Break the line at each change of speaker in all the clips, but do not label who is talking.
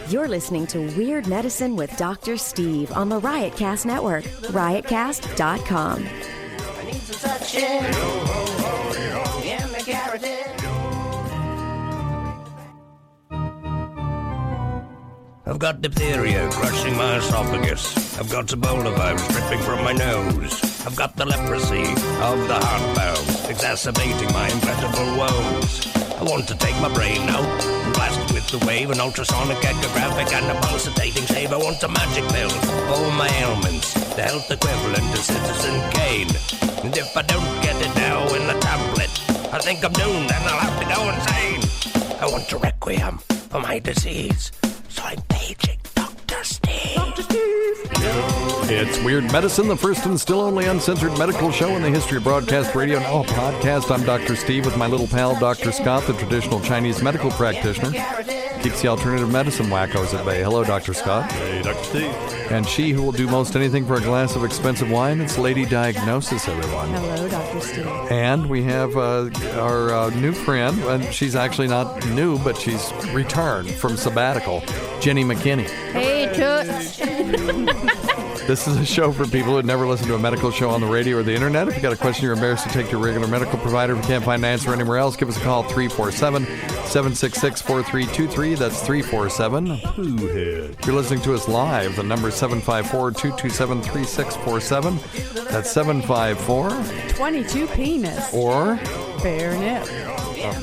You're listening to Weird Medicine with Dr. Steve on the Riotcast Network, riotcast.com.
I need some suction in the carotid.
I've got diphtheria crushing my esophagus. I've got Ebola virus dripping from my nose. I've got the leprosy of the heart valve, exacerbating my incredible woes. I want to take my brain out and blast it with the wave, an ultrasonic, echographic, and a pulsating shave. I want a magic pill for all my ailments, the health equivalent of Citizen Kane. And if I don't get it now in the tablet, I think I'm doomed and I'll have to go insane. I want a requiem for my disease, so I'm paging Dr. Steve. Dr. Steve.
It's Weird Medicine, the first and still only uncensored medical show in the history of broadcast radio and all podcast. I'm Dr. Steve with my little pal, Dr. Scott, the traditional Chinese medical practitioner. Keeps the alternative medicine wackos at bay. Hello, Dr. Scott.
Hey, Dr. Steve.
And she who will do most anything for a glass of expensive wine, it's Lady Diagnosis, everyone.
Hello, Dr. Steve.
And we have our new friend, and she's actually not new, but she's returned from sabbatical, Jenny McKinney.
Hey, Toots.
This is a show for people who never listen to a medical show on the radio or the internet. If you've got a question you're embarrassed to take to your regular medical provider, if you can't find an answer anywhere else, give us a call, 347-766-4323. That's 347-POOHEAD. If you're listening to us live, the number is 754-227-3647. That's 754...
22 penis.
Or...
Bare nip.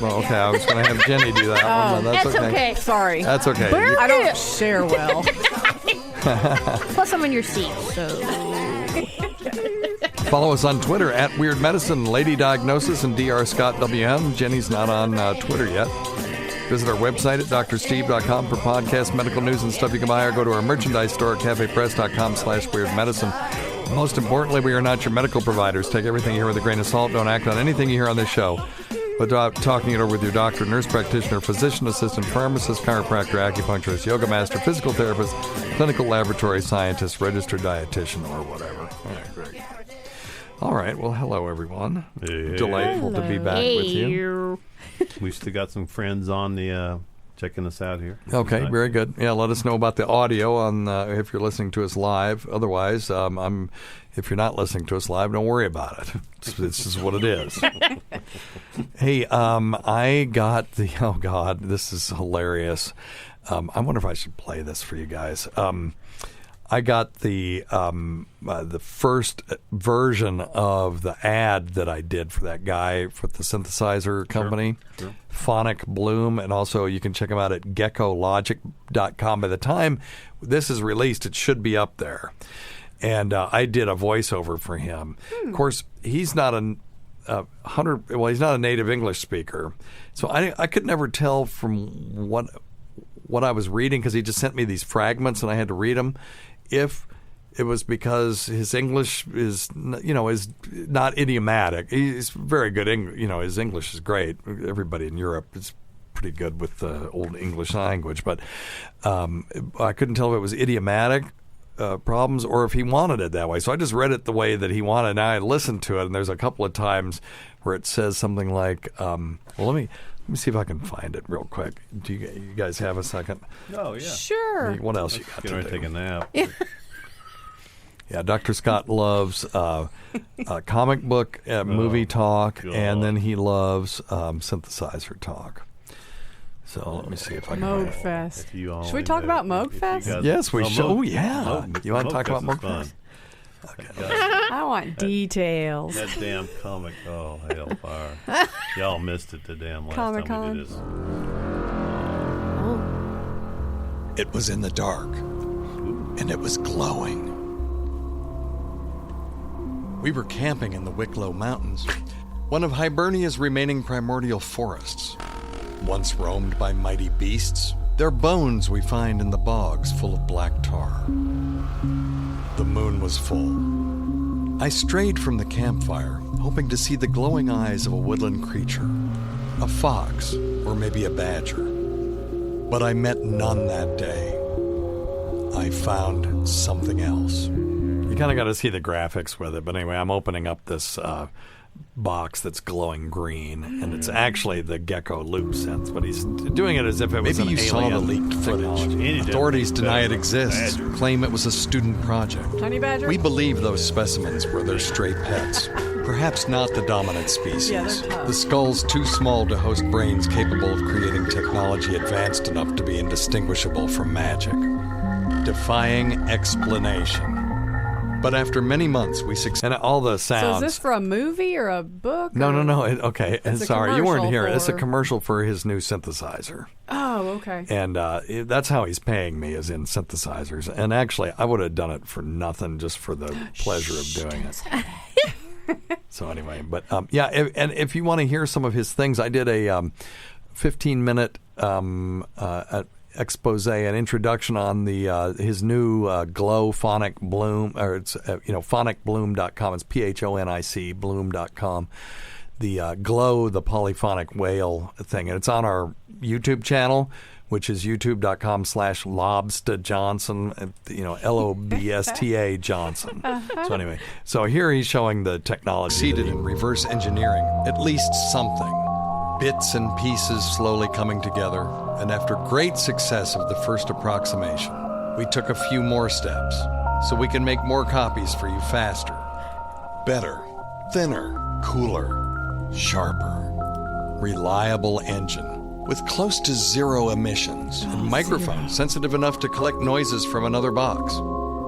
Well, okay, I was going to have Jenny do that one, but that's okay.
Sorry.
That's okay.
I don't share well.
Plus, I'm in your seat, so.
Follow us on Twitter at Weird Medicine, Lady Diagnosis, and Dr. Scott WM. Jenny's not on Twitter yet. Visit our website at drsteve.com for podcast, medical news, and stuff you can buy, or go to our merchandise store at cafepress.com/weirdmedicine. Most importantly, we are not your medical providers. Take everything you hear with a grain of salt. Don't act on anything you hear on this show without talking it over with your doctor, nurse practitioner, physician assistant, pharmacist, chiropractor, acupuncturist, yoga master, physical therapist, clinical laboratory scientist, registered dietitian, or whatever. All right, great. All right, well, hello, everyone.
Hey.
Delightful to be back with you.
We still got some friends on the checking us out here.
Okay,
tonight.
very good. Yeah, let us know about the audio on if you're listening to us live. Otherwise, if you're not listening to us live, don't worry about it. This is what it is. Hey, I got the, oh God, this is hilarious. I wonder if I should play this for you guys. I got the first version of the ad that I did for that guy for the synthesizer company, sure. Phonic Bloom, and also you can check him out at geckologic.com. By the time this is released, it should be up there. And I did a voiceover for him. Of course, he's not he's not a native English speaker, so I could never tell from what I was reading, because he just sent me these fragments and I had to read them, if it was because his English is not idiomatic. He's very good. His English is great. Everybody in Europe is pretty good with the old English language, but I couldn't tell if it was idiomatic problems or if he wanted it that way. So I just read it the way that he wanted. Now I listened to it, and there's a couple of times where it says something like, let me see if I can find it real quick. Do you guys have a second?
Oh, yeah.
Sure.
What else you got to do?
Take a nap.
Yeah, Dr. Scott loves comic book movie talk, God. And then he loves synthesizer talk. So let me see if I can.
Moog Fest. Should we talk about Moog Fest?
Yes, we should. Oh, yeah. You want to talk about Moog Fest?
Okay. I want details.
That damn comic. Oh, hellfire. Y'all missed it the damn last
Comic-Con.
time we did this.
It was in the dark, and it was glowing. We were camping in the Wicklow Mountains, one of Hibernia's remaining primordial forests. Once roamed by mighty beasts, their bones we find in the bogs full of black tar. The moon was full. I strayed from the campfire, hoping to see the glowing eyes of a woodland creature, a fox, or maybe a badger. But I met none that day. I found something else. You kind of got to see the graphics with it, but anyway, I'm opening up this box that's glowing green, and it's actually the gecko loop sense, but he's doing it as if it was
Maybe
an
you
alien
saw the leaked footage.
technology.
Authorities deny it exists, claim it was a student project.
Honey badger?
We believe those specimens were their stray pets. Perhaps not the dominant species.
Yeah, they're tough.
The skull's too small to host brains capable of creating technology advanced enough to be indistinguishable from magic. Defying explanation. But after many months, we succeeded.
And all the
So
sounds.
is this for a movie or a book?
No.
or-
Okay,
It's a
sorry, you weren't
commercial
here. It's a
for-
commercial for his new synthesizer.
Oh, okay.
And that's how he's paying me, is in synthesizers. And actually, I would have done it for nothing, just for the pleasure of doing it. So anyway, but and if you want to hear some of his things, I did a 15-minute expose, an introduction on the his new Glow Phonic Bloom, or it's phonicbloom.com. It's PHONIC bloom.com. The Glow, the polyphonic whale thing, and it's on our YouTube channel, which is youtube.com/Lobsta Johnson, LOBSTA Johnson. So anyway, so here he's showing the technology.
Succeeded in reverse engineering at least something. Bits and pieces slowly coming together, and after great success of the first approximation, we took a few more steps so we can make more copies for you faster, better, thinner, cooler, sharper, reliable engine with close to zero emissions and microphones sensitive enough to collect noises from another box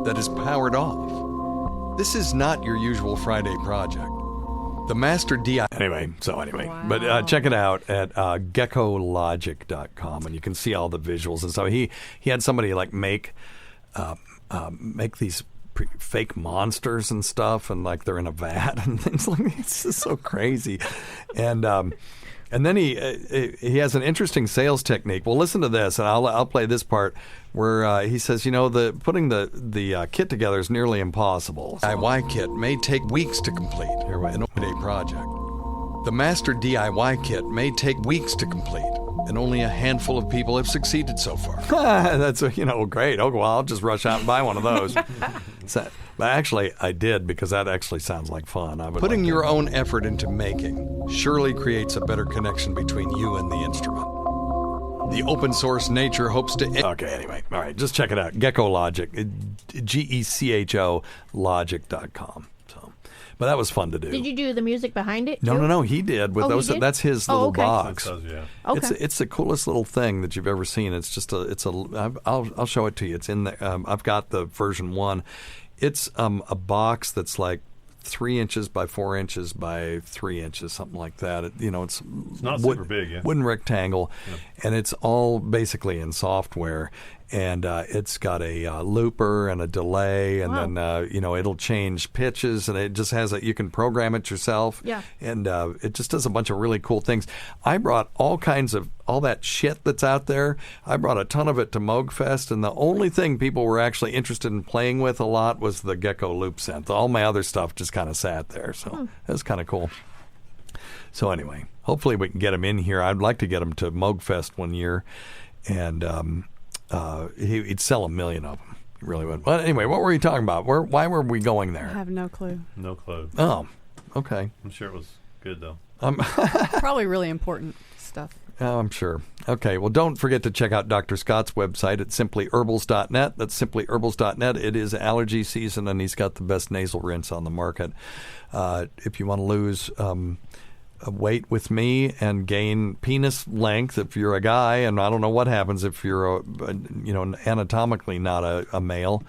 that is powered off. This is not your usual Friday project. The Master DI.
Anyway,
Wow.
but check it out at geckologic.com, and you can see all the visuals and stuff. He had somebody like make these fake monsters and stuff, and like they're in a vat and things like that. It's just so crazy. And then he has an interesting sales technique. Well, listen to this, and I'll play this part where he says, putting the kit together is nearly impossible.
DIY kit may take weeks to complete. An day project. The Master DIY kit may take weeks to complete, and only a handful of people have succeeded so far.
That's great. Oh, well, I'll just rush out and buy one of those. But actually, I did, because that actually sounds like fun.
Putting your own effort into making surely creates a better connection between you and the instrument. The open source nature hopes to...
Okay, anyway. All right, just check it out. Gecko Logic. GECHO Logic.com. So, but that was fun to do.
Did you do the music behind it?
No. He did. With those.
He did?
That's his little
okay.
box.
Yeah.
Okay.
It's the coolest little thing that you've ever seen. It's just I'll show it to you. It's in there. I've got the version 1. It's a box that's like 3 inches by 4 inches by 3 inches, something like that. It's
not super big, yeah.
Wooden rectangle, and it's all basically in software. And it's got a looper and a delay, and then it'll change pitches, and it just has you can program it yourself.
Yeah.
And it just does a bunch of really cool things. I brought all that shit that's out there. I brought a ton of it to Moogfest, and the only thing people were actually interested in playing with a lot was the Gecko Loop synth. All my other stuff just kind of sat there, so it was kind of cool. So anyway, hopefully we can get him in here. I'd like to get him to Moogfest one year, and he'd sell 1 million of them. He really would. Well, anyway, what were you talking about? Why were we going there?
I have no clue.
No clue.
Oh, okay.
I'm sure it was good, though.
Probably really important stuff.
Oh, I'm sure. Okay, well, don't forget to check out Dr. Scott's website at simplyherbals.net. That's simplyherbals.net. It is allergy season, and he's got the best nasal rinse on the market. If you want to lose weight with me and gain penis length if you're a guy, and I don't know what happens if you're anatomically not a male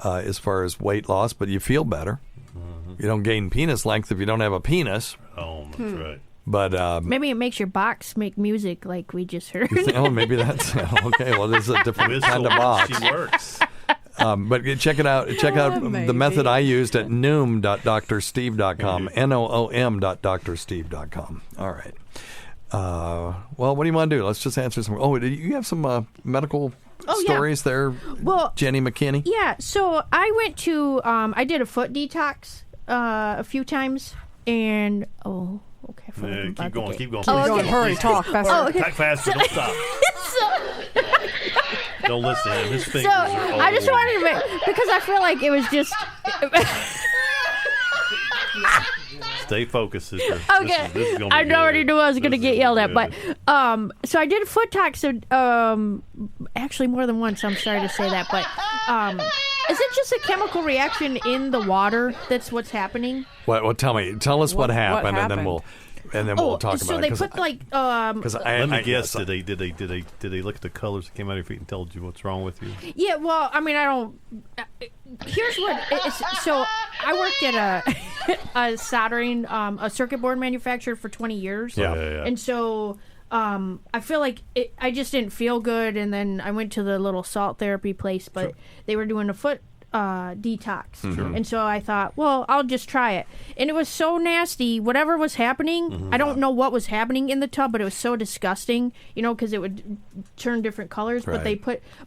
as far as weight loss, but you feel better. Mm-hmm. You don't gain penis length if you don't have a penis.
Oh, that's right.
But maybe it makes your box make music like we just heard.
Maybe that's okay. Well, there's a different kind of box.
She works.
But check it out. Check out the method I used at noom.drsteve.com. noom.drsteve.com. All right. Well, what do you want to do? Let's just answer some. Oh, do you have some medical stories there, Jenny McKinney?
Yeah. So I went to, I did a foot detox a few times, and okay.
Yeah, keep going.
Keep going. Hurry, talk faster.
Talk faster. Don't stop. Don't listen to him. His fingers are old.
I just wanted to because I feel like it was just.
Stay focused, sister.
Okay,
This is gonna be
I already
good.
knew I was going to
This
get
is
yelled
gonna
at,
be
but
good.
so I did a foot tox. Actually, more than once. I'm sorry to say that, but is it just a chemical reaction in the water? That's what's happening.
What? Tell us what happened, and then
happened?
we'll talk about
so
it.
they put
because
Let me guess. Did they look at the colors that came out of your feet and told you what's wrong with you?
Yeah, well, I mean, I don't. Here's what. So I worked at a soldering, a circuit board manufacturer for 20 years.
Yeah.
And so I feel like I just didn't feel good, and then I went to the little salt therapy place, but they were doing a foot detox, and so I thought, well, I'll just try it, and it was so nasty. Whatever was happening, I don't know what was happening in the tub, but it was so disgusting, because it would turn different colors.
Right.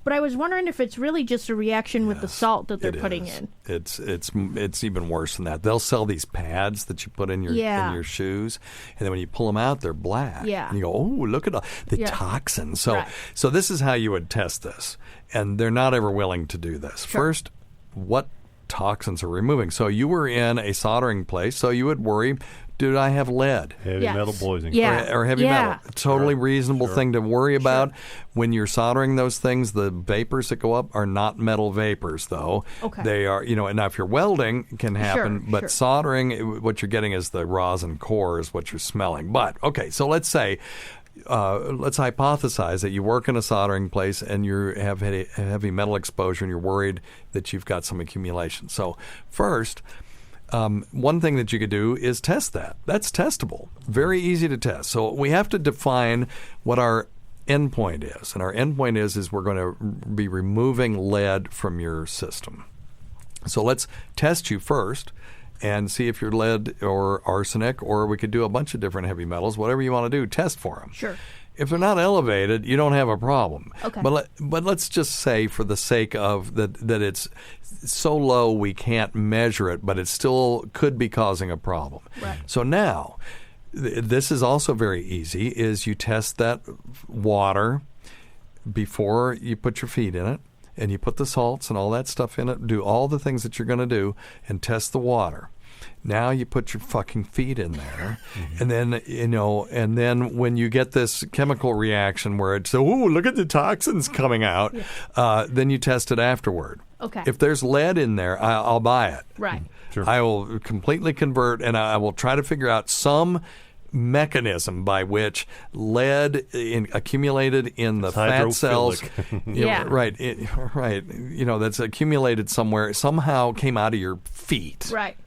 But I was wondering if it's really just a reaction with the salt that they're putting in.
It's even worse than that. They'll sell these pads that you put in your shoes, and then when you pull them out, they're black.
Yeah.
And you go, oh, look at the toxins. So
Right.
so this is how you would test this, and they're not ever willing to do this.
Sure.
First, what toxins are removing? So you were in a soldering place, so you would worry, did I have lead?
Heavy
Yes.
metal poisoning.
Yeah.
Or heavy
Yeah.
metal. Totally reasonable thing to worry about. When you're soldering those things, the vapors that go up are not metal vapors, though.
Okay.
They are, and now if you're welding, it can happen. But
sure.
soldering, what you're getting is the rosin core is what you're smelling. But, okay, so let's say, let's hypothesize that you work in a soldering place and you have heavy metal exposure and you're worried that you've got some accumulation. So first, one thing that you could do is test that. That's testable. Very easy to test. So we have to define what our endpoint is. And our endpoint is we're going to be removing lead from your system. So let's test you first and see if you're lead or arsenic, or we could do a bunch of different heavy metals. Whatever you want to do, test for them.
Sure.
If they're not elevated, you don't have a problem.
Okay.
But let's just say, for the sake of that it's so low we can't measure it, but it still could be causing a problem.
Right.
So now, this is also very easy, is you test that water before you put your feet in it, and you put the salts and all that stuff in it, do all the things that you're going to do, and test the water. Now you put your fucking feet in there, and then and then when you get this chemical reaction where it's look at the toxins coming out, then you test it afterward.
Okay.
If there's lead in there, I'll buy it.
Right.
Sure.
I will completely convert, and I will try to figure out some mechanism by which lead accumulated in the fat cells,
Yeah.
right, that's accumulated somewhere, somehow came out of your feet,
Right.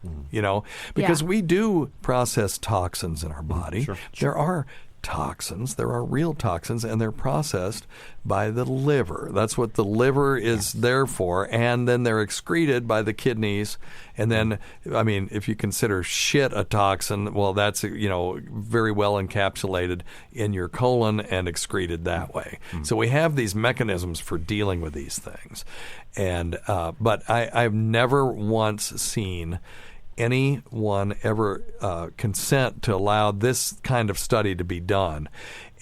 because we do process toxins in our body.
Sure.
There are toxins, there are real toxins, and they're processed by the liver. That's what the liver is there for, and then they're excreted by the kidneys. And then, if you consider shit a toxin, well, that's very well encapsulated in your colon and excreted that way. So we have these mechanisms for dealing with these things, and but I've never once seen anyone ever consent to allow this kind of study to be done.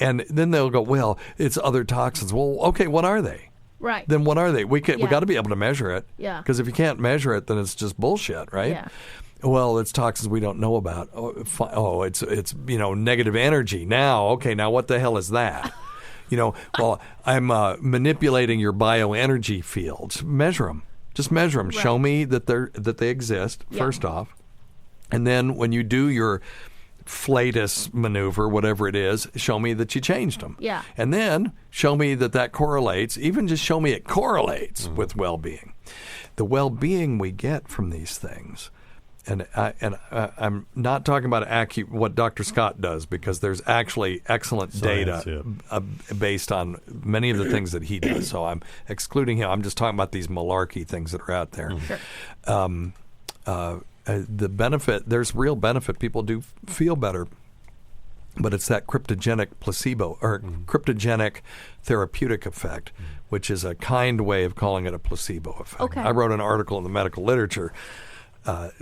And then they'll go, well, it's other toxins. Well, okay, what are they?
Right.
Then what are they? We got to be able to measure it.
Yeah.
Because if you can't measure it, then it's just bullshit, right?
Yeah.
Well, it's toxins we don't know about. It's negative energy. Now what the hell is that? Well, I'm manipulating your bioenergy fields. Measure them. Just measure them.
Right.
Show me that they exist, first off. And then when you do your flatus maneuver, whatever it is, show me that you changed them.
Yeah.
And then show me that correlates. Even just show me it correlates with well-being. The well-being we get from these things. And I'm not talking about what Dr. Scott does, because there's actually excellent data based on many of the things that he does. So I'm excluding him. I'm just talking about these malarkey things that are out there.
Sure.
The benefit, there's real benefit. People do feel better. But it's that cryptogenic placebo or cryptogenic therapeutic effect, which is a kind way of calling it a placebo effect.
Okay.
I wrote an article in the medical literature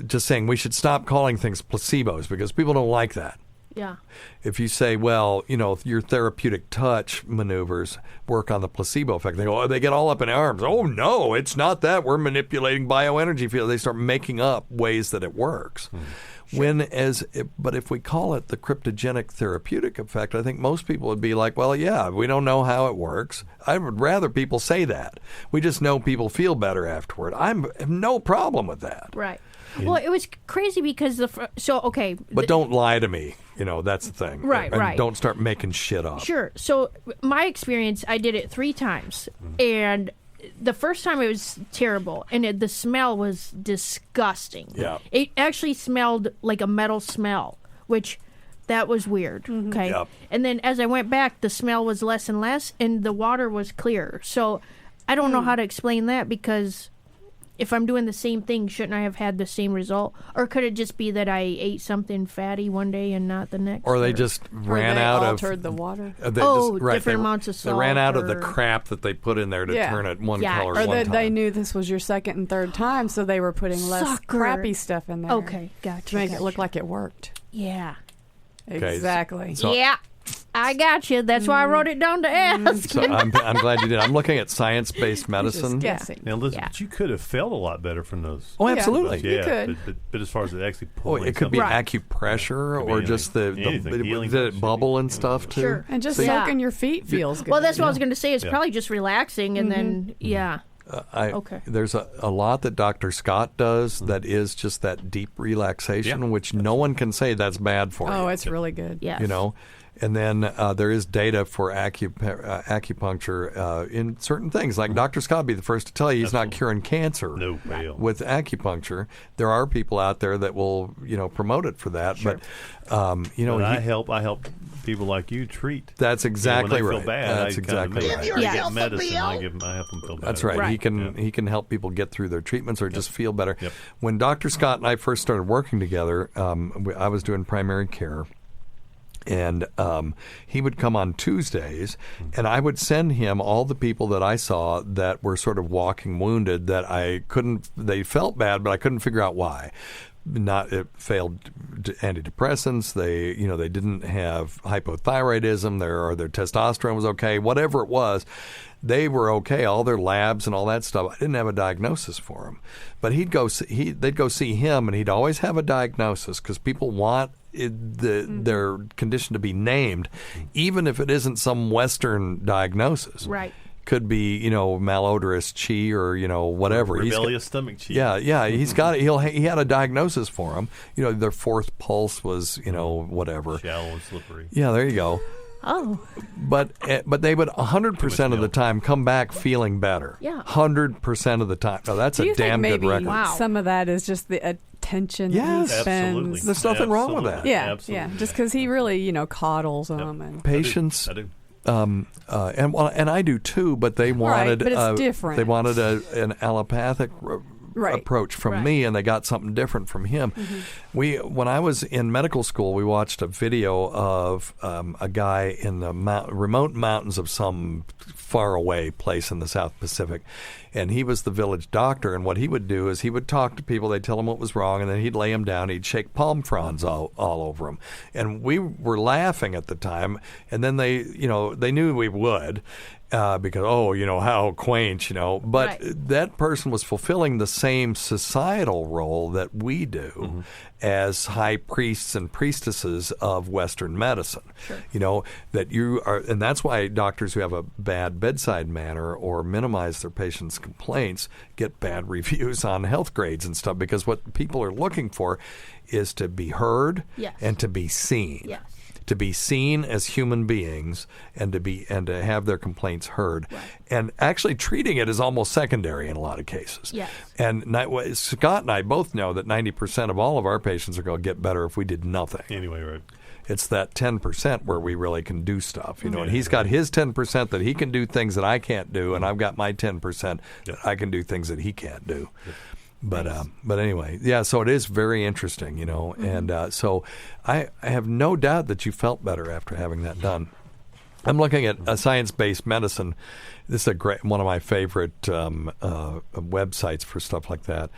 just saying we should stop calling things placebos, because people don't like that.
Yeah.
If you say, well, your therapeutic touch maneuvers work on the placebo effect, they go, they get all up in arms. Oh, no, it's not that. We're manipulating bioenergy field. They start making up ways that it works. But if we call it the cryptogenic therapeutic effect, I think most people would be like, well, yeah, we don't know how it works. I would rather people say that. We just know people feel better afterward. I have no problem with that.
Right. Well, it was crazy because
But don't lie to me. That's the thing.
Right,
and
right.
Don't start making shit up.
Sure. So my experience, I did it 3 times, and the first time it was terrible, and the smell was disgusting.
Yeah.
It actually smelled like a metal smell, which that was weird. Okay.
Yep.
And then as I went back, the smell was less and less, and the water was clear. So I don't know how to explain that, because if I'm doing the same thing, shouldn't I have had the same result? Or could it just be that I ate something fatty one day and not the next?
Or they just ran
they
out
altered the water.
Different amounts of salt.
They ran out of the
or-
crap that they put in there to turn it one
Yeah.
color
Or
one
that
time.
they knew this was your second and third time, so they were putting less
Sucker.
crappy stuff in there.
Okay, gotcha.
To make it look
gotcha.
like it worked.
Yeah.
Okay,
Exactly.
So-
Yeah. I got you. That's why I wrote it down to ask.
So I'm glad you did. I'm looking at science-based medicine.
Just guessing.
Now, listen,
Yeah.
but you could have felt a lot better from those.
Oh,
Yeah.
absolutely.
You could.
But as far as it actually
Oh,
pulling
it could be
something-
acupressure
Could be
or just the
anything, healing
did it
shit.
bubble and stuff too?
Sure.
And just
See-
soaking
Yeah.
your feet feels good.
Well, that's what I was going to say. It's
Yeah.
probably just relaxing, and then Okay.
There's a lot that Dr. Scott does that is just that deep relaxation, which no one can say that's bad for you.
Oh, it's really good.
Yes.
And then there is data for acupuncture in certain things. Like Dr. Scott would be the first to tell you he's not curing cancer
No, hell.
with acupuncture. There are people out there that will, promote it for that.
Sure.
But,
But I help people like you treat.
That's exactly
when they
right.
feel bad,
That's exactly right.
Yeah.
Get medicine. I help them feel better.
That's right.
Right.
He can help people get through their treatments or just feel better.
Yep.
When Dr. Scott and I first started working together, I was doing primary care. And he would come on Tuesdays, and I would send him all the people that I saw that were sort of walking wounded that they felt bad, but I couldn't figure out why. It failed antidepressants. They didn't have hypothyroidism. Their testosterone was okay. Whatever it was, they were okay. All their labs and all that stuff. I didn't have a diagnosis for them, but they'd go see him, and he'd always have a diagnosis because people want their condition to be named, even if it isn't some Western diagnosis.
Right.
Could be, malodorous chi or, whatever.
Rebellious stomach chi.
Yeah. He's got it. He had a diagnosis for him. Their fourth pulse was, whatever.
Shallow and slippery.
Yeah, there you go.
Oh.
But they would 100% of the time come back feeling better.
Yeah.
100% of the time. Now, that's
Do you
a damn
think
good
maybe
record.
Wow.
some of that is just the attention
Yes.
he
Absolutely.
spends?
There's nothing wrong with that.
Absolutely.
Yeah,
Absolutely.
just because he really, coddles them. And
Patients.
I do.
And I do too, but they wanted
but it's different.
They wanted an allopathic approach from me, and they got something different from him. When I was in medical school, we watched a video of a guy in the remote mountains of some faraway place in the South Pacific, and he was the village doctor. And what he would do is he would talk to people, they'd tell him what was wrong, and then he'd lay them down, he'd shake palm fronds all over them. And we were laughing at the time, and then they knew we would. Because, how quaint, But
Right.
that person was fulfilling the same societal role that we do as high priests and priestesses of Western medicine. Sure. That you are, and that's why doctors who have a bad bedside manner or minimize their patients' complaints get bad reviews on health grades and stuff, because what people are looking for is to be heard
Yes.
and to be seen.
Yes.
To be seen as human beings and to have their complaints heard.
Right.
And actually treating it is almost secondary in a lot of cases.
Yes.
And Scott and I both know that 90% of all of our patients are going to get better if we did nothing.
Anyway, right.
It's that 10% where we really can do stuff, and he's got his 10% that he can do things that I can't do, and I've got my 10% that I can do things that he can't do. But anyway, yeah. So it is very interesting, and so I have no doubt that you felt better after having that done. I'm looking at a science-based medicine. This is one of my favorite websites for stuff like that.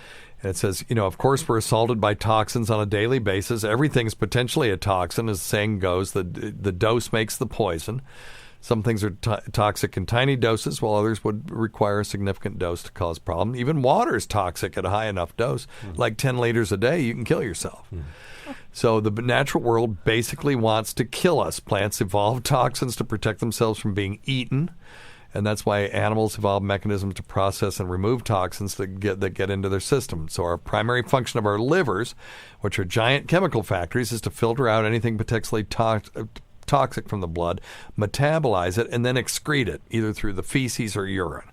And it says, of course, we're assaulted by toxins on a daily basis. Everything's potentially a toxin, as the saying goes. The dose makes the poison. Some things are toxic in tiny doses, while others would require a significant dose to cause problem. Even water is toxic at a high enough dose, like 10 liters a day. You can kill yourself. So the natural world basically wants to kill us. Plants evolve toxins to protect themselves from being eaten. And that's why animals evolve mechanisms to process and remove toxins that get into their system. So our primary function of our livers, which are giant chemical factories, is to filter out anything potentially toxic from the blood, metabolize it, and then excrete it, either through the feces or urine.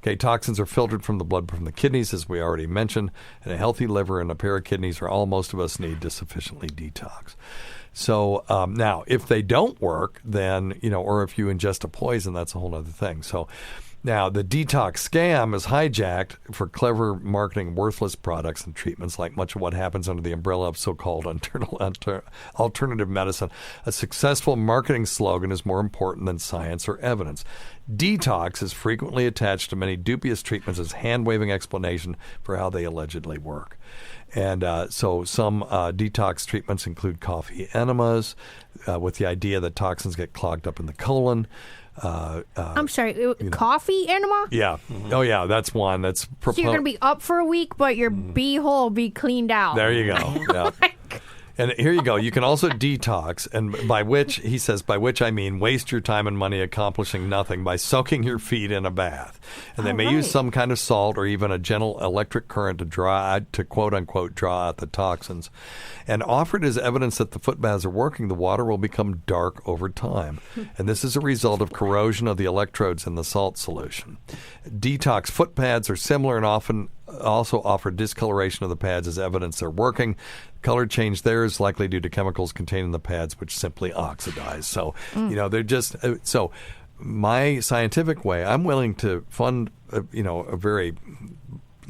Okay, toxins are filtered from the blood from the kidneys, as we already mentioned, and a healthy liver and a pair of kidneys are all most of us need to sufficiently detox. So now, if they don't work, then, or if you ingest a poison, that's a whole other thing. So now the detox scam is hijacked for clever marketing worthless products and treatments, like much of what happens under the umbrella of so-called alternative medicine. A successful marketing slogan is more important than science or evidence. Detox is frequently attached to many dubious treatments as hand-waving explanation for how they allegedly work. And so some detox treatments include coffee enemas with the idea that toxins get clogged up in the colon.
I'm sorry, coffee enema?
Yeah. Oh, yeah, that's one. That's
So you're going to be up for a week, but your beehole will be cleaned out.
There you go. Yeah. And here you go. You can also detox, and by which I mean waste your time and money accomplishing nothing by soaking your feet in a bath. And they may use some kind of salt or even a gentle electric current to quote unquote draw out the toxins. And offered as evidence that the foot baths are working, the water will become dark over time. And this is a result of corrosion of the electrodes in the salt solution. Detox foot pads are similar and often also offer discoloration of the pads as evidence they're working. Color change there is likely due to chemicals contained in the pads, which simply oxidize. So, they're just so. My scientific way, I'm willing to fund, a very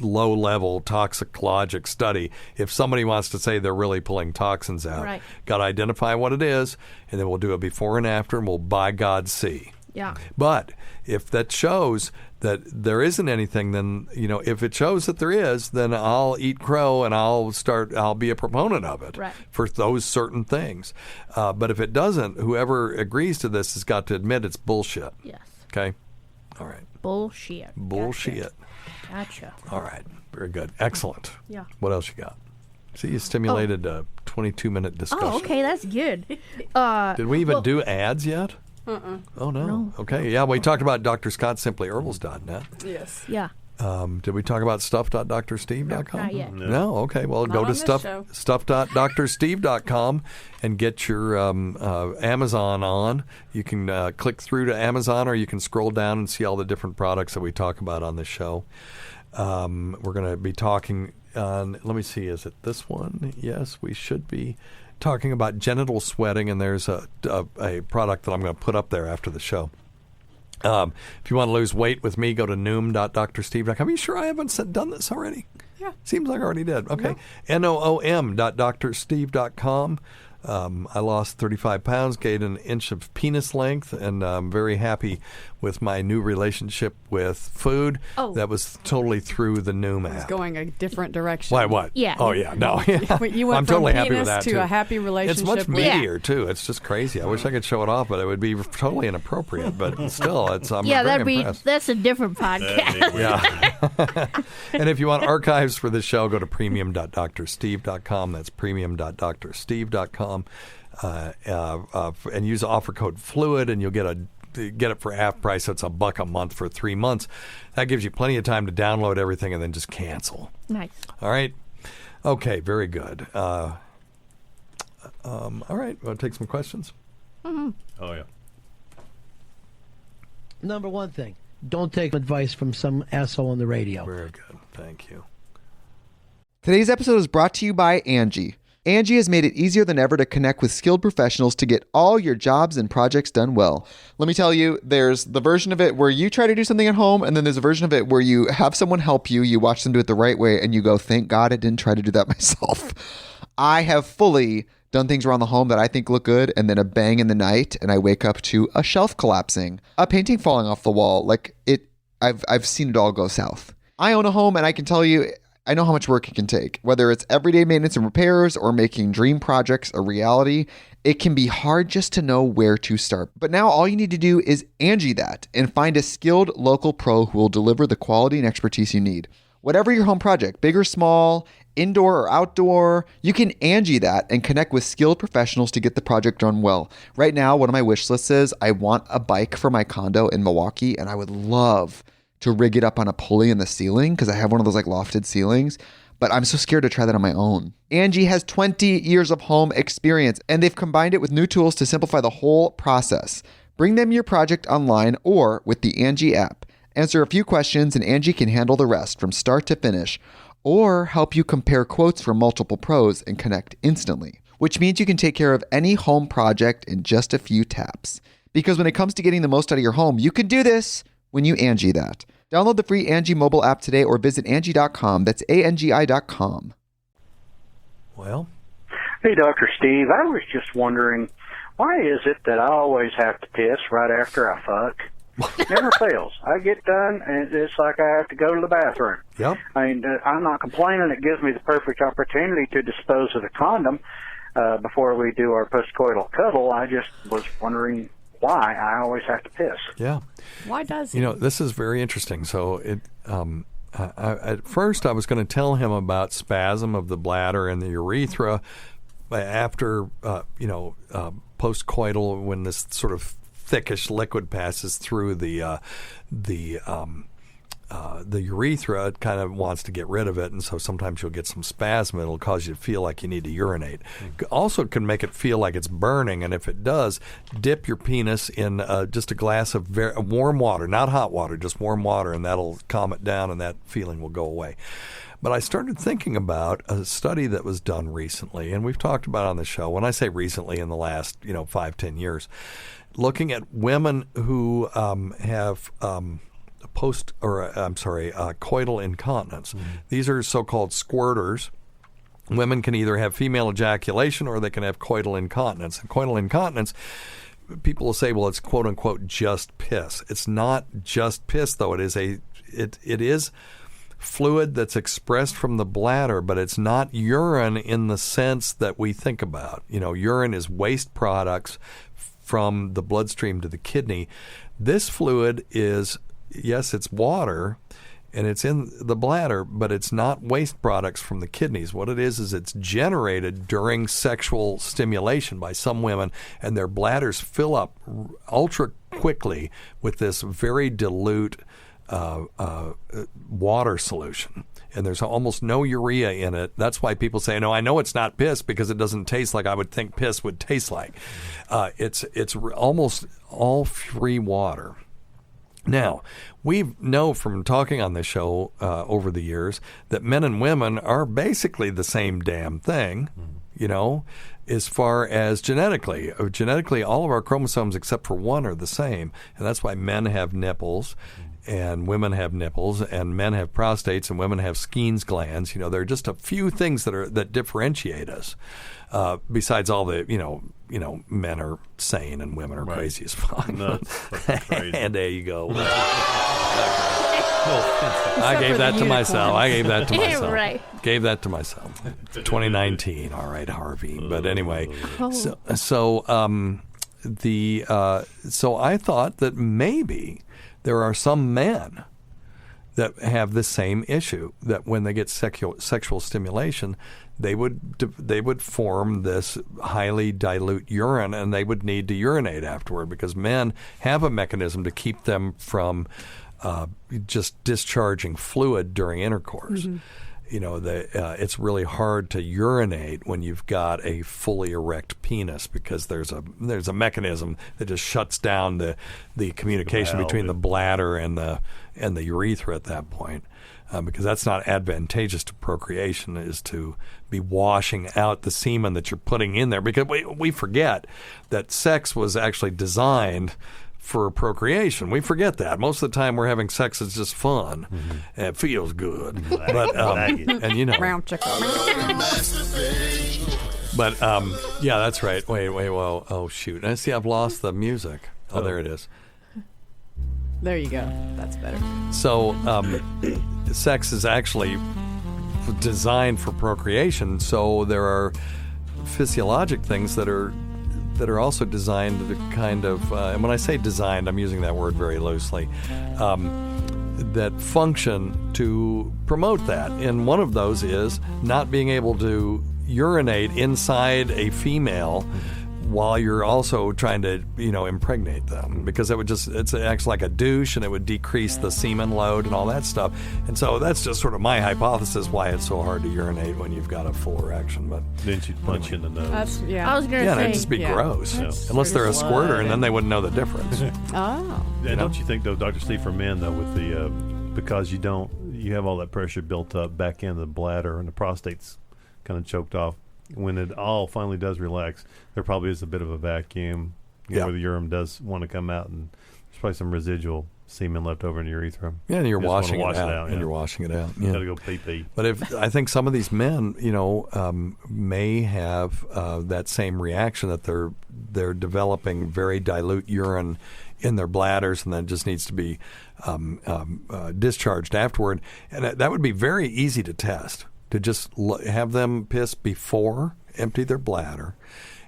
low-level toxicologic study if somebody wants to say they're really pulling toxins out. Right. Got to identify what it is, and then we'll do a before and after, and we'll by God see.
Yeah.
But if that shows that there isn't anything, then, if it shows that there is, then I'll eat crow and I'll be a proponent of it for those certain things. But if it doesn't, whoever agrees to this has got to admit it's bullshit.
Yes.
Okay? All right.
Bullshit. Gotcha.
All right. Very good. Excellent.
Yeah.
What else you got? See, you stimulated a 22-minute discussion.
Oh, okay. That's good.
Did we even do ads yet? Oh, no. Okay. Yeah, we talked about DrScottSimplyHerbals.net.
Yes.
Yeah.
Did we talk about stuff.drsteve.com?
Not yet.
No. Okay. Well, go to stuff.drsteve.com and get your Amazon on. You can click through to Amazon, or you can scroll down and see all the different products that we talk about on the show. We're going to be talking on, let me see, is it this one? Yes, we should be talking about genital sweating, and there's a product that I'm going to put up there after the show. If you want to lose weight with me, go to noom.drsteve.com. Are you sure I haven't done this already?
Yeah.
Seems like I already did. Okay. No. noom.drsteve.com. I lost 35 pounds, gained an inch of penis length, and I'm very happy with my new relationship with food.
Oh.
That was totally through the Noom app.
It's going a different direction.
Why, what?
Yeah.
Oh, yeah. No.
You went
I'm
from
totally
penis
happy with that,
to
too.
a happy relationship.
It's much meatier, too. It's just crazy. I wish I could show it off, but it would be totally inappropriate. But still, I'm very impressed.
That's a different podcast.
Yeah. And if you want archives for this show, go to premium.drsteve.com. That's premium.drsteve.com. And use the offer code FLUID, and you'll get it for half price. So it's $1 a month for 3 months. That gives you plenty of time to download everything and then just cancel.
Nice.
All right. Okay. Very good. All right. Want to take some questions?
Oh, yeah.
Number one thing, don't take advice from some asshole on the radio.
Very good. Thank you.
Today's episode is brought to you by Angie. Angie has made it easier than ever to connect with skilled professionals to get all your jobs and projects done well. Let me tell you, there's the version of it where you try to do something at home, and then there's a version of it where you have someone help you, you watch them do it the right way, and you go, thank God I didn't try to do that myself. I have fully done things around the home that I think look good, and then a bang in the night, and I wake up to a shelf collapsing, a painting falling off the wall. Like I've seen it all go south. I own a home, and I can tell you, I know how much work it can take. Whether it's everyday maintenance and repairs or making dream projects a reality, it can be hard just to know where to start. But now all you need to do is Angie that and find a skilled local pro who will deliver the quality and expertise you need. Whatever your home project, big or small, indoor or outdoor, you can Angie that and connect with skilled professionals to get the project done well. Right now, one of my wish lists is I want a bike for my condo in Milwaukee, and I would love to rig it up on a pulley in the ceiling because I have one of those like lofted ceilings, but I'm so scared to try that on my own. Angie has 20 years of home experience, and they've combined it with new tools to simplify the whole process. Bring them your project online or with the Angie app. Answer a few questions and Angie can handle the rest from start to finish, or help you compare quotes from multiple pros and connect instantly, which means you can take care of any home project in just a few taps. Because when it comes to getting the most out of your home, you can do this when you Angie that. Download the free Angie mobile app today or visit Angie.com. That's ANGI.com.
Well?
Hey, Dr. Steve, I was just wondering, why is it that I always have to piss right after I fuck? Never fails. I get done, and it's like I have to go to the bathroom.
Yep.
I mean, I'm not complaining. It gives me the perfect opportunity to dispose of the condom before we do our postcoital cuddle. I just was wondering why I always have to piss.
Yeah.
Why does he?
You know, this is very interesting. So at first I was going to tell him about spasm of the bladder and the urethra after, postcoital, when this sort of thickish liquid passes through the urethra. It kind of wants to get rid of it, and so sometimes you'll get some spasm. It'll cause you to feel like you need to urinate. Also, it can make it feel like it's burning, and if it does, dip your penis in just a glass of warm water, not hot water, just warm water, and that'll calm it down, and that feeling will go away. But I started thinking about a study that was done recently, and we've talked about it on the show. When I say recently, in the last 5-10 years, looking at women who have coital incontinence. Mm-hmm. These are so-called squirters. Women can either have female ejaculation or they can have coital incontinence. And coital incontinence, people will say, well, it's quote unquote just piss. It's not just piss, though. It is fluid that's expressed from the bladder, but it's not urine in the sense that we think about. Urine is waste products from the bloodstream to the kidney. This fluid is, yes, it's water, and it's in the bladder, but it's not waste products from the kidneys. What it is it's generated during sexual stimulation by some women, and their bladders fill up ultra quickly with this very dilute water solution. And there's almost no urea in it. That's why people say, no, I know it's not piss because it doesn't taste like I would think piss would taste like. It's almost all free water. Now, we know from talking on this show over the years that men and women are basically the same damn thing, as far as genetically. Genetically, all of our chromosomes except for one are the same. And that's why men have nipples and women have nipples, and men have prostates and women have Skene's glands. There are just a few things that differentiate us. Besides all the, men are sane and women are crazy as fuck. And there you go. I gave that to myself.
Right.
Gave that to myself. 2019. All right, Harvey. But anyway, so I thought that maybe there are some men that have the same issue, that when they get sexual stimulation, they would form this highly dilute urine, and they would need to urinate afterward, because men have a mechanism to keep them from just discharging fluid during intercourse. Mm-hmm. It's really hard to urinate when you've got a fully erect penis, because there's a mechanism that just shuts down the communication between the bladder and the urethra at that point. Because that's not advantageous to procreation, is to be washing out the semen that you're putting in there. Because we forget that sex was actually designed for procreation. We forget that. Most of the time we're having sex, it's just fun. Mm-hmm. And it feels good. But, and
Round chicken.
But yeah, that's right. Wait. Well, oh shoot! I see. I've lost the music. Oh, there it is.
There you go. That's better.
So, sex is actually designed for procreation. So there are physiologic things that are also designed to kind of, and when I say designed, I'm using that word very loosely, that function to promote that. And one of those is not being able to urinate inside a female while you're also trying to, impregnate them, because it acts like a douche, and it would decrease the semen load and all that stuff. And so that's just sort of my hypothesis why it's so hard to urinate when you've got a full erection. But
then she'd punch you in the nose.
I was going to say.
It'd just be gross. Unless they're a squirter, and then they wouldn't know the difference.
Oh.
And don't you think, though, Dr. Steve, for men, though, with the because you have all that pressure built up back into the bladder, and the prostate's kind of choked off. When it all finally does relax, there probably is a bit of a vacuum where the urine does want to come out, and there's probably some residual semen left over in your urethra.
Yeah, and you're washing it out. And you're washing it out.
You got to go pee-pee.
But I think some of these men, may have that same reaction, that they're developing very dilute urine in their bladders, and that just needs to be discharged afterward. And that would be very easy to test. To just have them piss before, empty their bladder,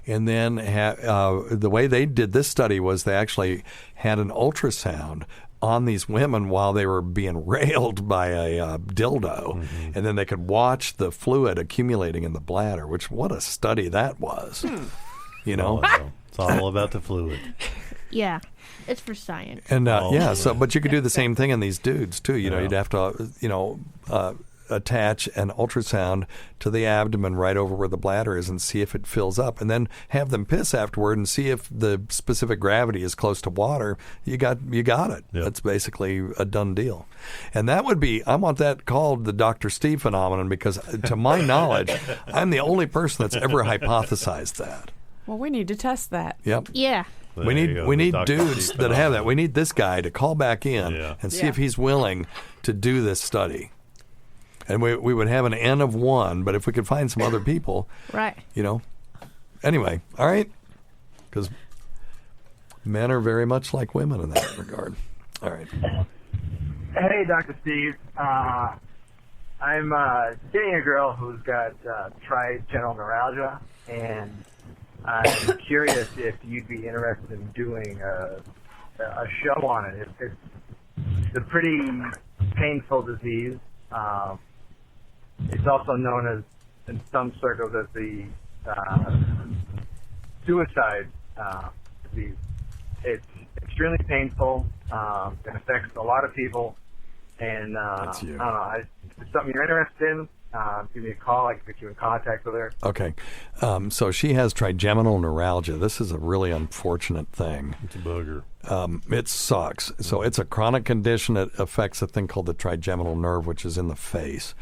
and then the way they did this study was they actually had an ultrasound on these women while they were being railed by a dildo, and then they could watch the fluid accumulating in the bladder. Which, what a study that was! It's
all about the fluid.
Yeah, it's for science.
And but you could do the same thing in these dudes too. You'd have to attach an ultrasound to the abdomen right over where the bladder is and see if it fills up, and then have them piss afterward and see if the specific gravity is close to water. You got it. Yep. That's basically a done deal. And that would be, I want that called the Dr. Steve phenomenon, because to my knowledge, I'm the only person that's ever hypothesized that.
Well, we need to test that.
Yep.
Yeah.
We need dudes that have that. We need this guy to call back in and see if he's willing to do this study. And we would have an N of 1, but if we could find some other people,
right?
Anyway, all right, because men are very much like women in that regard. All right.
Hey, Dr. Steve. I'm dating a girl who's got trigeminal neuralgia, and I'm curious if you'd be interested in doing a show on it. It's a pretty painful disease. It's also known as, in some circles, as the suicide disease. It's extremely painful. It affects a lot of people. And I don't know, if it's something you're interested in, give me a call. I can put you in contact with her.
Okay. So she has trigeminal neuralgia. This is a really unfortunate thing.
It's a booger.
It sucks. So it's a chronic condition that affects a thing called the trigeminal nerve, which is in the face.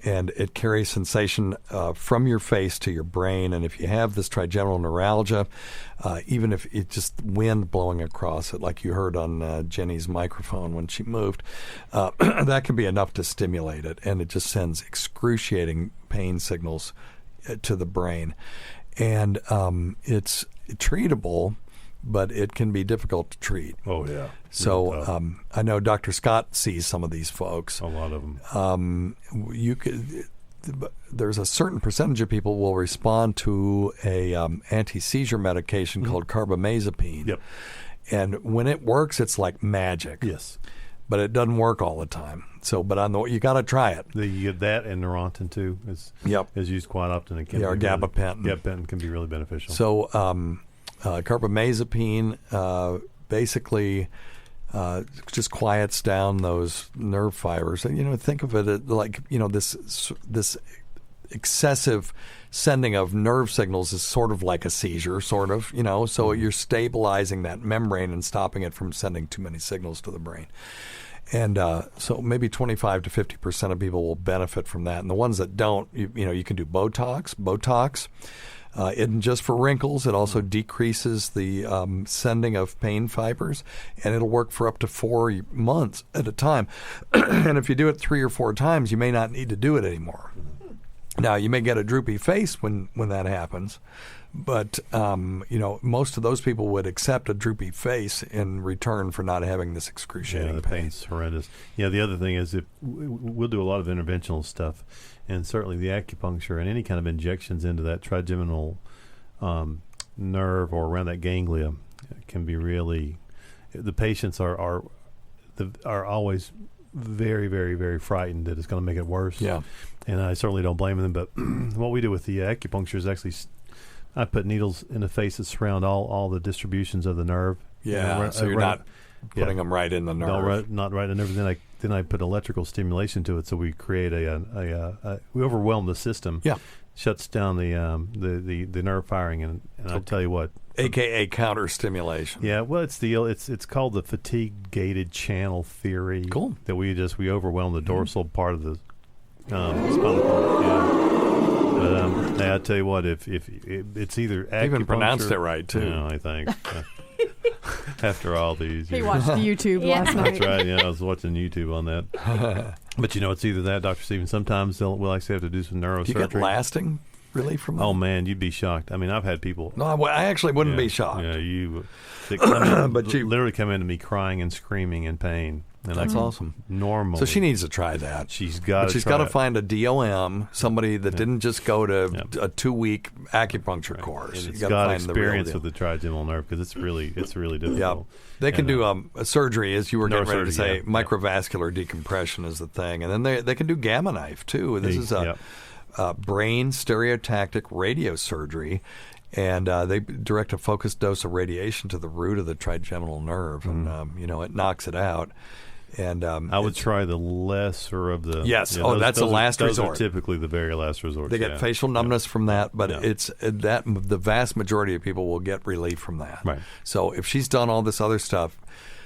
And it carries sensation from your face to your brain. And if you have this trigeminal neuralgia, even if it's just wind blowing across it, like you heard on Jenny's microphone when she moved, that can be enough to stimulate it. And it just sends excruciating pain signals to the brain. And it's treatable, but it can be difficult to treat.
Oh, yeah.
So I know Dr. Scott sees some of these folks.
A lot of them.
There's a certain percentage of people will respond to a anti-seizure medication called carbamazepine.
Yep.
And when it works, it's like magic.
Yes.
But it doesn't work all the time. So, but you got to try it.
You get that, and Neurontin too is used quite often. It can
or gabapentin.
Gabapentin can be really beneficial.
So carbamazepine basically just quiets down those nerve fibers. And, think of it like, this excessive sending of nerve signals is sort of like a seizure, so you're stabilizing that membrane and stopping it from sending too many signals to the brain. And so maybe 25 to 50% of people will benefit from that. And the ones that don't, you can do Botox. Botox isn't just for wrinkles. It also decreases the sending of pain fibers, and it'll work for up to 4 months at a time. And if you do it 3 or 4 times, you may not need to do it anymore. Now, you may get a droopy face when that happens, but, most of those people would accept a droopy face in return for not having this excruciating
the
pain.
pain's horrendous. Yeah, the other thing is if we'll do a lot of interventional stuff, and certainly the acupuncture and any kind of injections into that trigeminal nerve or around that ganglia can be really. The patients are always very, very, very frightened that it's going to make it worse.
Yeah,
and I certainly don't blame them. But what we do with the acupuncture is actually, I put needles in the face that surround all the distributions of the nerve.
Yeah, so you're not putting them right in the nerve.
Not right in the nerve. Then I put electrical stimulation to it, so we create we overwhelm the system.
Yeah,
shuts down the nerve firing, and I'll tell you what,
AKA counter stimulation.
Yeah, well, it's called the fatigue gated channel theory.
Cool.
That we overwhelm the dorsal part of the spinal cord. Yeah. But I tell you what, if it's either acupuncture,
even pronounced it right too.
I think. After all these years.
He watched YouTube last night.
That's right. Yeah, I was watching YouTube on that. But it's either that, Dr. Stephen. Sometimes we'll actually have to do some neurosurgery.
You get lasting relief from that?
Oh man, you'd be shocked. I mean, I've had people.
No, I actually wouldn't be shocked.
Yeah, you. But you literally come into me crying and screaming in pain. And
that's awesome.
Normally.
So she needs to try that.
She's got
to find a DOM, somebody that didn't just go to a 2-week acupuncture course.
And it's got experience with the trigeminal nerve because it's really difficult.
Yeah. They can do a surgery, as you were getting ready to say. Microvascular decompression is the thing. And then they can do gamma knife, too. This is a brain stereotactic radiosurgery. And they direct a focused dose of radiation to the root of the trigeminal nerve. And, it knocks it out. And
I would try the lesser of the.
Yes. That's a last resort.
Those are typically the very last resort.
They get facial numbness from that, but it's that the vast majority of people will get relief from that.
Right.
So if she's done all this other stuff,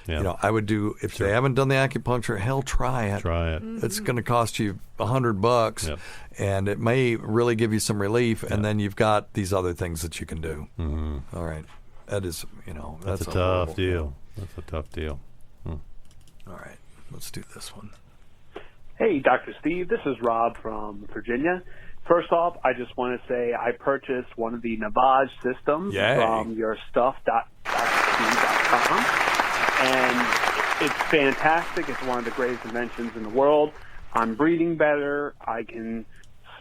I would do. If they haven't done the acupuncture, hell, try it.
Try it.
Mm-hmm. It's going to cost you $100, and it may really give you some relief. And then you've got these other things that you can do.
Mm-hmm.
All right. That is,
that's a tough deal. That's a tough deal.
All right, let's do this one.
Hey, Dr. Steve, this is Rob from Virginia. First off, I just want to say I purchased one of the Navage systems from your stuff.drsteve.com, and it's fantastic. It's one of the greatest inventions in the world. I'm breathing better. I can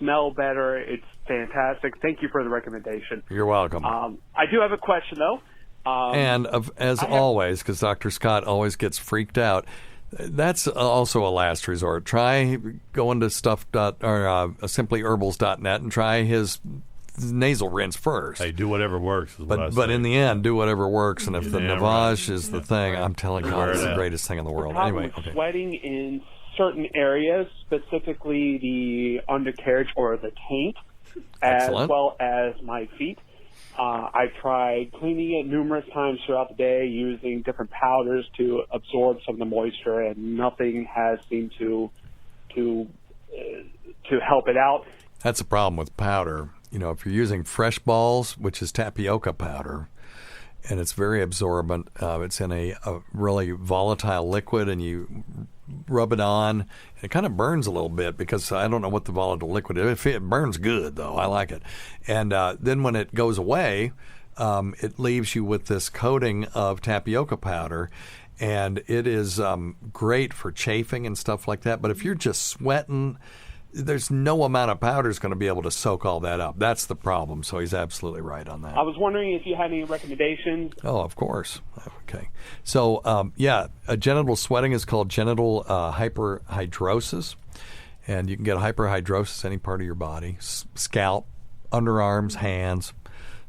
smell better. It's fantastic. Thank you for the recommendation.
You're welcome.
I do have a question, though.
As always, because Dr. Scott always gets freaked out, that's also a last resort. Try going to simplyherbals.net and try his nasal rinse first.
Hey, do whatever works.
But in the end, do whatever works. And if the Navage is the thing, I'm telling you, it's the greatest thing in the world. Anyway,
sweating in certain areas, specifically the undercarriage or the taint, as well as my feet. I tried cleaning it numerous times throughout the day using different powders to absorb some of the moisture, and nothing has seemed to help it out.
That's a problem with powder. If you're using fresh balls, which is tapioca powder, and it's very absorbent, it's in a really volatile liquid, and you rub it on. It kind of burns a little bit because I don't know what the volatile liquid is. It burns good, though. I like it. And then when it goes away, it leaves you with this coating of tapioca powder, and it is great for chafing and stuff like that. But if you're just sweating, there's no amount of powder is going to be able to soak all that up. That's the problem. So he's absolutely right on that.
I was wondering if you had any recommendations.
Oh, of course. Okay. So, genital sweating is called genital hyperhidrosis. And you can get hyperhidrosis any part of your body, scalp, underarms, hands,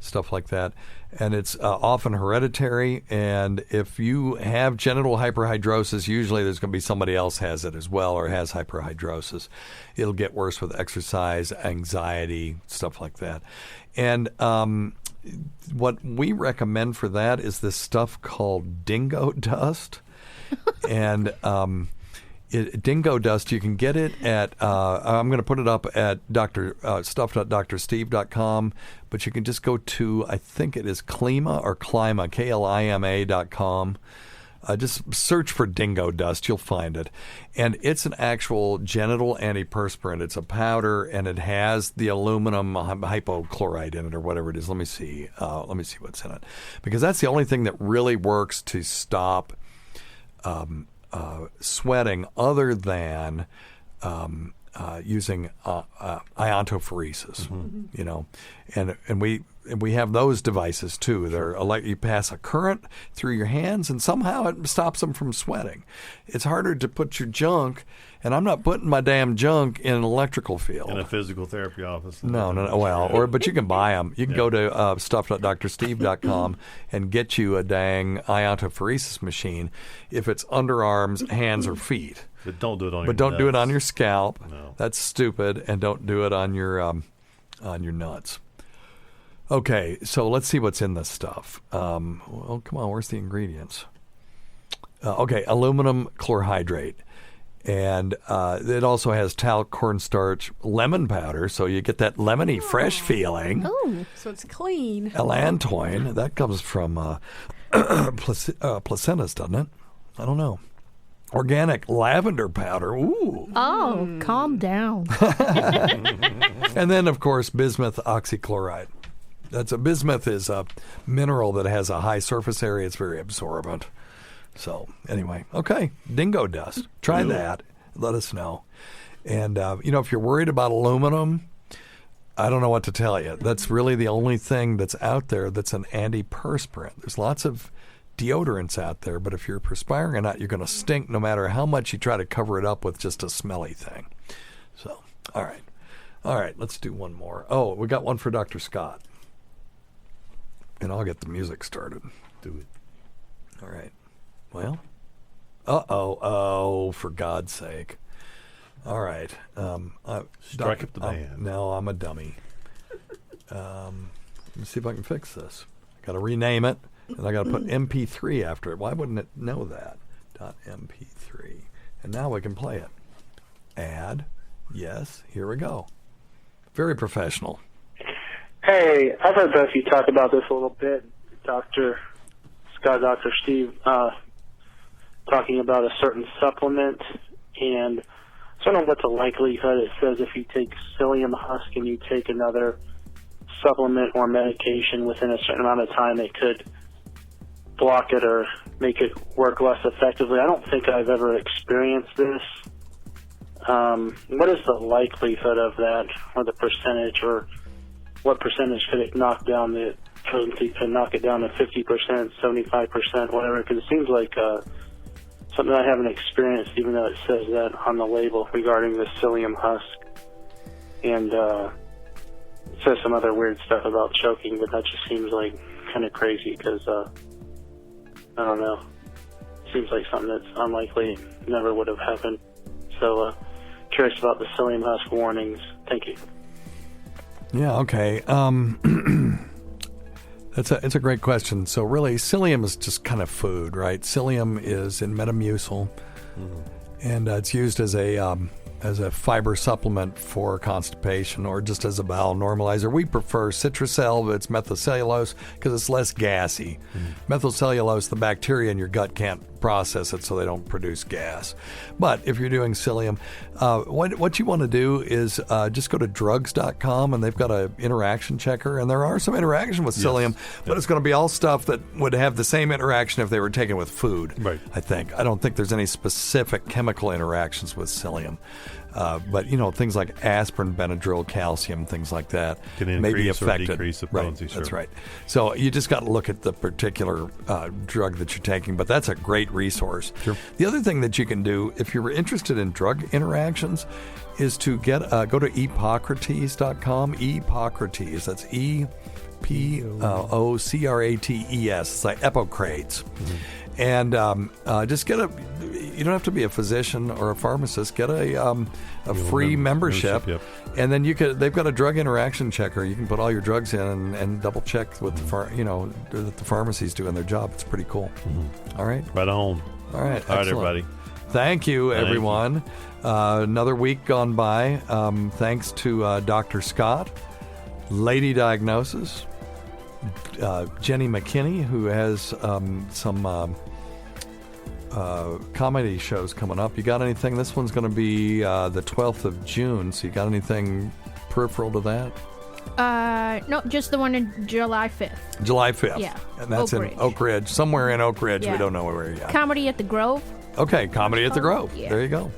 stuff like that. And it's often hereditary. And if you have genital hyperhidrosis, usually there's going to be somebody else has it as well or has hyperhidrosis. It'll get worse with exercise, anxiety, stuff like that. And what we recommend for that is this stuff called dingo dust. And dingo dust, you can get it at, I'm going to put it up at stuff.drsteve.com, but you can just go to, I think it is Klima or Klima, KLIMA.com. Just search for dingo dust. You'll find it. And it's an actual genital antiperspirant. It's a powder, and it has the aluminum hypochlorite in it or whatever it is. Let me see. What's in it. Because that's the only thing that really works to stop sweating other than using iontophoresis, and we have those devices too. They're you pass a current through your hands, and somehow it stops them from sweating. It's harder to put your junk, and I'm not putting my damn junk in an electrical field.
In a physical therapy office.
No. Well, but you can buy them. You can go to stuff.drsteve.com and get you a dang iontophoresis machine if it's underarms, hands, or feet.
But don't do it on
But don't do it on your scalp.
No.
That's stupid. And don't do it on your nuts. Okay, so let's see what's in this stuff. Well, come on, where's the ingredients? Okay, aluminum chlorhydrate. And it also has talc, cornstarch, lemon powder, so you get that lemony fresh feeling.
Oh, so it's clean.
Allantoin, that comes from placentas, doesn't it? I don't know. Organic lavender powder. Ooh.
Oh, calm down.
And then, of course, bismuth oxychloride. Bismuth is a mineral that has a high surface area. It's very absorbent. So, anyway, okay, dingo dust. Try that. Let us know. And, if you're worried about aluminum, I don't know what to tell you. That's really the only thing that's out there that's an antiperspirant. There's lots of deodorants out there, but if you're perspiring or not, you're going to stink no matter how much you try to cover it up with just a smelly thing. So, all right, let's do one more. Oh, we got one for Dr. Scott. And I'll get the music started.
Do it.
All right. Well, oh, for God's sake. All right.
Strike up the band.
No, I'm a dummy. Let me see if I can fix this. I got to rename it, and I got to put MP3 after it. Why wouldn't it know that? .mp3. And now we can play it. Add. Yes, here we go. Very professional.
Hey, I've heard both of you talk about this a little bit. Dr. Scott, Dr. Steve, talking about a certain supplement, and I don't know what the likelihood it says if you take psyllium husk and you take another supplement or medication within a certain amount of time, it could block it or make it work less effectively. I don't think I've ever experienced this. What is the likelihood of that, or the percentage, or what percentage could it knock down the potency? Could knock it down to 50%, 75%, whatever? Because it seems like something I haven't experienced, even though it says that on the label regarding the psyllium husk. And it says some other weird stuff about choking, but that just seems like kind of crazy because, I don't know. It seems like something that's unlikely, never would have happened. So, curious about the psyllium husk warnings. Thank you.
Yeah, okay. It's a great question. So really, psyllium is just kind of food, right? Psyllium is in Metamucil, and it's used as a fiber supplement for constipation or just as a bowel normalizer. We prefer Citracel, but it's methylcellulose because it's less gassy. Methylcellulose, the bacteria in your gut can't process it, so they don't produce gas. But if you're doing psyllium, what you want to do is just go to drugs.com, and they've got an interaction checker, and there are some interaction with psyllium, but it's going to be all stuff that would have the same interaction if they were taken with food,
right?
I think. I don't think there's any specific chemical interactions with psyllium. But, things like aspirin, Benadryl, calcium, things like that may be affected.
Or decrease the potency,
right,
sure.
That's right. So you just got to look at the particular drug that you're taking, but that's a great resource.
Sure.
The other thing that you can do, if you're interested in drug interactions, is to go to Epocrates.com. Epocrates, that's Epocrates. It's like Epocrates. And just get you don't have to be a physician or a pharmacist. Get a free membership. And then they've got a drug interaction checker. You can put all your drugs in and double check with that the pharmacy's doing their job. It's pretty cool. All right.
Right on.
All right.
All right, everybody.
Thank you, everyone. Another week gone by. Thanks to Dr. Scott, Lady Diagnosis, Jenny McKinney, who has some comedy shows coming up. You got anything? This one's going to be the 12th of June, so you got anything peripheral to that?
No, just the one in July 5th.
July 5th.
Yeah.
And that's
Oak Ridge.
in Oak Ridge. Somewhere in Oak Ridge.
Yeah.
We don't know where yet.
Comedy at the Grove.
Okay, Comedy at the Grove.
Yeah.
There you go.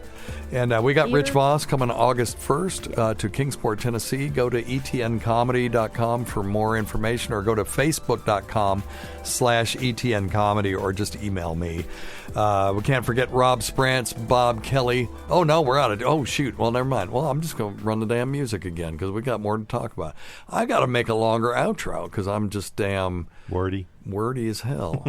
And we got Rich Voss coming August 1st to Kingsport, Tennessee. Go to etncomedy.com for more information, or go to facebook.com/etncomedy, or just email me. We can't forget Rob Sprance, Bob Kelly. Oh, no, we're out of... Oh, shoot. Well, never mind. Well, I'm just going to run the damn music again because we got more to talk about. I got to make a longer outro because I'm just damn...
Wordy
as hell.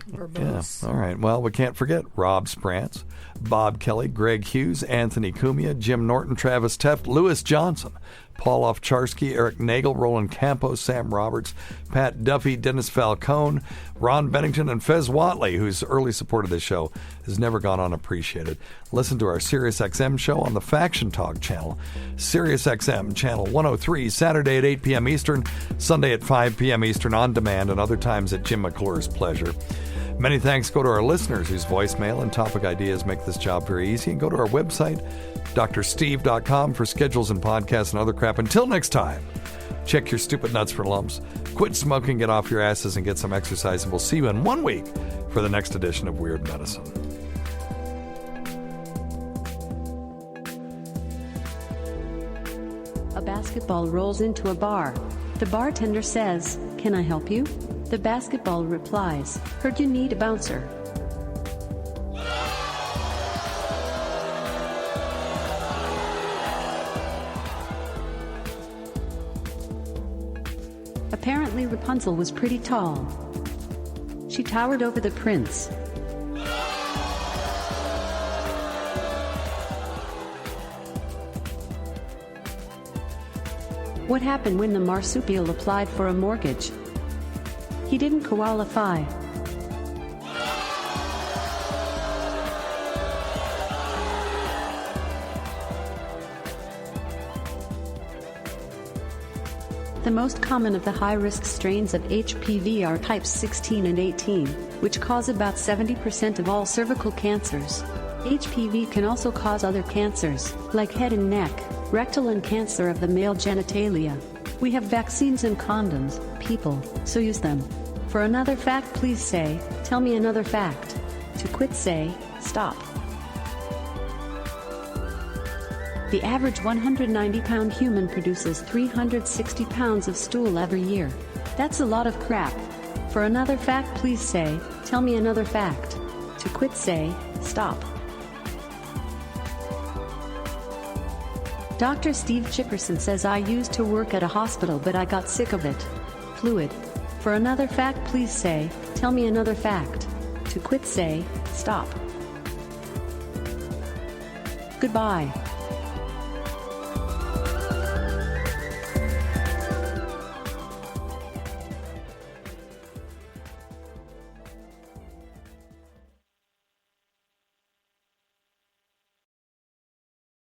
Verbose.
Yeah. All right. Well, we can't forget Rob Sprance, Bob Kelly, Greg Hughes, Anthony Cumia, Jim Norton, Travis Teft, Lewis Johnson, Paul Ofcharsky, Eric Nagel, Roland Campos, Sam Roberts, Pat Duffy, Dennis Falcone, Ron Bennington, and Fez Watley, whose early support of this show has never gone unappreciated. Listen to our SiriusXM show on the Faction Talk channel, SiriusXM channel 103, Saturday at 8 p.m. Eastern, Sunday at 5 p.m. Eastern on demand, and other times at Jim McClure's pleasure. Many thanks go to our listeners whose voicemail and topic ideas make this job very easy. And go to our website, drsteve.com, for schedules and podcasts and other crap. Until next time, check your stupid nuts for lumps, quit smoking, get off your asses, and get some exercise. And we'll see you in 1 week for the next edition of Weird Medicine.
A basketball rolls into a bar. The bartender says, "Can I help you?" The basketball replies, "Heard you need a bouncer." Apparently Rapunzel was pretty tall. She towered over the prince. What happened when the marsupial applied for a mortgage? He didn't qualify. The most common of the high-risk strains of HPV are types 16 and 18, which cause about 70% of all cervical cancers. HPV can also cause other cancers, like head and neck, rectal, and cancer of the male genitalia. We have vaccines and condoms, people, so use them. For another fact, please say, "Tell me another fact." To quit, say, "Stop." The average 190-pound human produces 360 pounds of stool every year. That's a lot of crap. For another fact, please say, "Tell me another fact." To quit, say, "Stop." Dr. Steve Chipperson says, "I used to work at a hospital, but I got sick of it. Fluid." For another fact, please say, "Tell me another fact." To quit, say, "Stop." Goodbye.